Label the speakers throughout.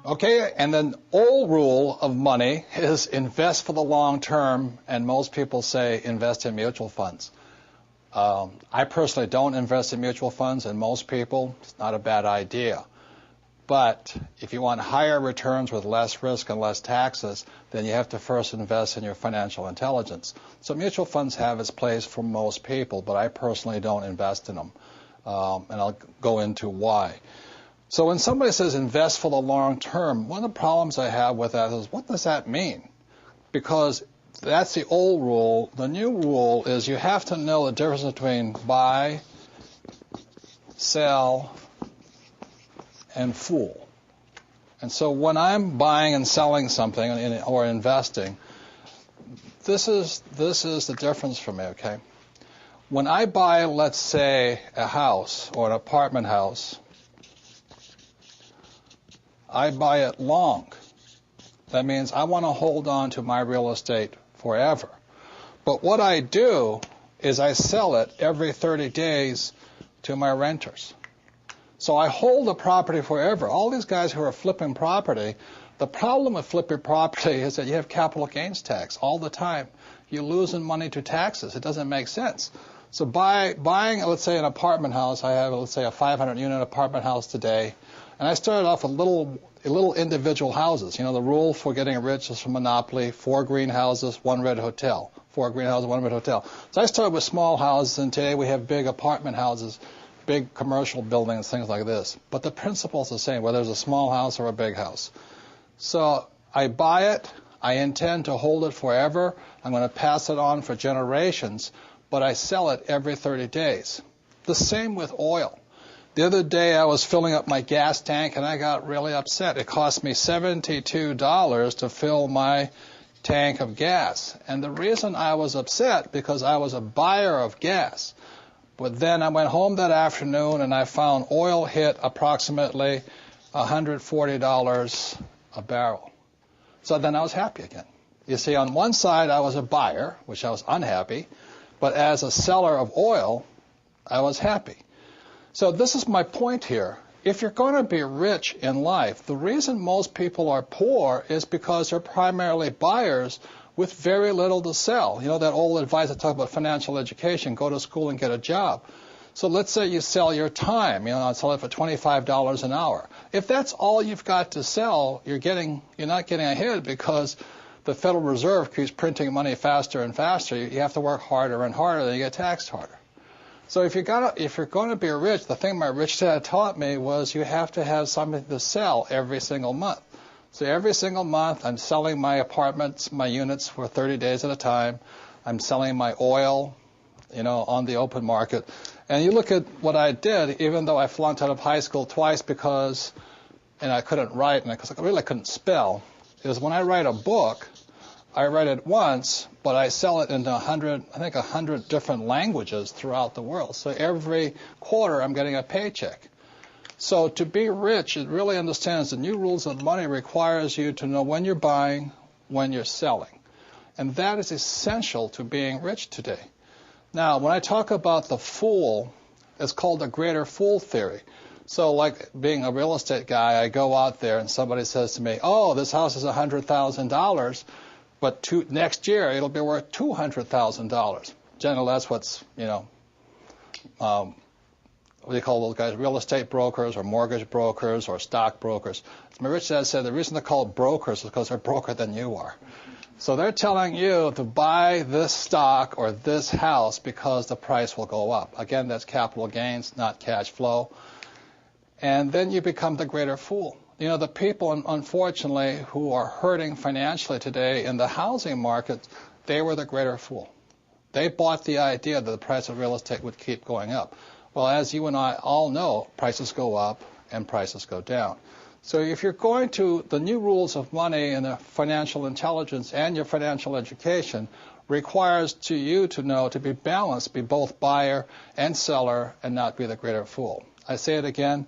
Speaker 1: Okay, and then old rule of money is invest for the long term, and most people say invest in mutual funds. I personally don't invest in mutual funds, and most people, it's not a bad idea. But if you want higher returns with less risk and less taxes, then you have to first invest in your financial intelligence. So mutual funds have its place for most people, but I personally don't invest in them. And I'll go into why. So when somebody says invest for the long term, one of the problems I have with that is, what does that mean? Because that's the old rule. The new rule is you have to know the difference between buy, sell, and fool. And so when I'm buying and selling something or investing, this is the difference for me, okay? When I buy, let's say, a house or an apartment house, I buy it long. That means I want to hold on to my real estate forever. But what I do is I sell it every 30 days to my renters. So I hold the property forever. All these guys who are flipping property, the problem with flipping property is that you have capital gains tax all the time. You're losing money to taxes. It doesn't make sense. So buying, let's say, an apartment house, I have, let's say, a 500-unit apartment house today, and I started off with little individual houses. You know, the rule for getting rich is from Monopoly: 4 greenhouses, 1 red hotel. 4 greenhouses, 1 red hotel. So I started with small houses, and today we have big apartment houses, big commercial buildings, things like this. But the principle is the same, whether it's a small house or a big house. So I buy it. I intend to hold it forever. I'm going to pass it on for generations, but I sell it every 30 days. The same with oil. The other day I was filling up my gas tank, and I got really upset. It cost me $72 to fill my tank of gas. And the reason I was upset, because I was a buyer of gas. But then I went home that afternoon, and I found oil hit approximately $140 a barrel. So then I was happy again. You see, on one side I was a buyer, which I was unhappy, but as a seller of oil, I was happy. So this is my point here. If you're going to be rich in life, the reason most people are poor is because they're primarily buyers with very little to sell. You know that old advice I talk about financial education: go to school and get a job. So let's say you sell your time, sell it for $25 an hour. If that's all you've got to sell, you're not getting ahead, because the Federal Reserve keeps printing money faster and faster. You have to work harder and harder, then you get taxed harder. So if you're going to be rich, the thing my rich dad taught me was you have to have something to sell every single month. So every single month I'm selling my apartments, my units, for 30 days at a time. I'm selling my oil, on the open market. And you look at what I did, even though I flunked out of high school twice because I couldn't write and because I really couldn't spell, is when I write a book, I write it once, but I sell it into 100 different languages throughout the world. So every quarter I'm getting a paycheck. So to be rich, it really understands the new rules of money requires you to know when you're buying, when you're selling. And that is essential to being rich today. Now, when I talk about the fool, it's called the greater fool theory. So like being a real estate guy, I go out there and somebody says to me, oh, this house is $100,000. But next year, it'll be worth $200,000. Generally, that's what's, what do you call those guys? Real estate brokers or mortgage brokers or stock brokers. As my rich dad said, the reason they're called brokers is because they're broker than you are. So they're telling you to buy this stock or this house because the price will go up. Again, that's capital gains, not cash flow. And then you become the greater fool. The people, unfortunately, who are hurting financially today in the housing market, they were the greater fool. They bought the idea that the price of real estate would keep going up. Well, as you and I all know, prices go up and prices go down. So if you're going to, the new rules of money and the financial intelligence and your financial education requires you to know to be balanced, be both buyer and seller, and not be the greater fool. I say it again.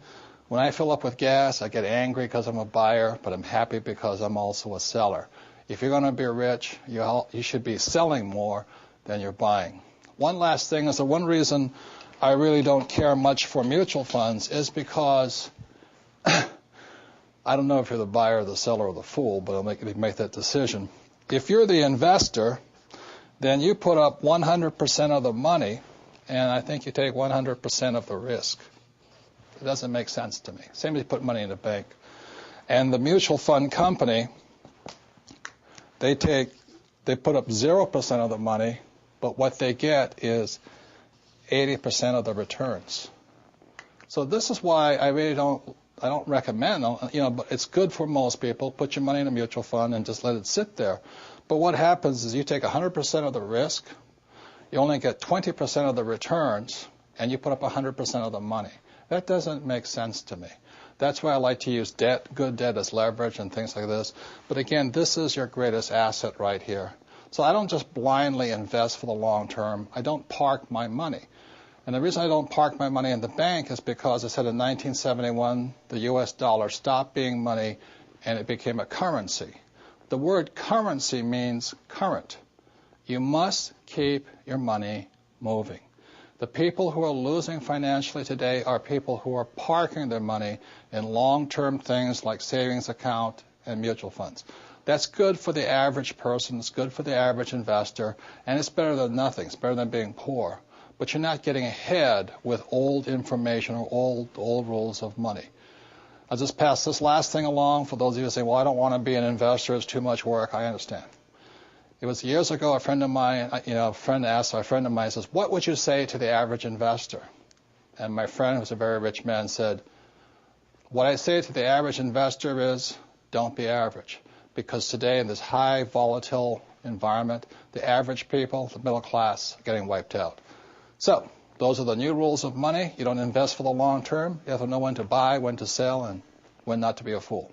Speaker 1: When I fill up with gas, I get angry because I'm a buyer, but I'm happy because I'm also a seller. If you're going to be rich, you should be selling more than you're buying. One last thing is the one reason I really don't care much for mutual funds is because I don't know if you're the buyer, the seller, or the fool, but it'll make that decision. If you're the investor, then you put up 100% of the money, and I think you take 100% of the risk. It doesn't make sense to me. Same as you put money in the bank. And the mutual fund company, they put up 0% of the money, but what they get is 80% of the returns. So this is why I don't recommend, but it's good for most people. Put your money in a mutual fund and just let it sit there. But what happens is you take 100% of the risk, you only get 20% of the returns, and you put up 100% of the money. That doesn't make sense to me. That's why I like to use debt, good debt as leverage and things like this. But again, this is your greatest asset right here. So I don't just blindly invest for the long term. I don't park my money. And the reason I don't park my money in the bank is because I said in 1971, the U.S. dollar stopped being money and it became a currency. The word currency means current. You must keep your money moving. The people who are losing financially today are people who are parking their money in long-term things like savings account and mutual funds. That's good for the average person. It's good for the average investor. And it's better than nothing. It's better than being poor. But you're not getting ahead with old information or old rules of money. I'll just pass this last thing along for those of you who say, well, I don't want to be an investor. It's too much work. I understand. It was years ago, a friend of mine, a friend asked a friend of mine, says, what would you say to the average investor? And my friend, who's a very rich man, said, what I say to the average investor is, don't be average. Because today, in this high volatile environment, the average people, the middle class, are getting wiped out. So, those are the new rules of money. You don't invest for the long term. You have to know when to buy, when to sell, and when not to be a fool.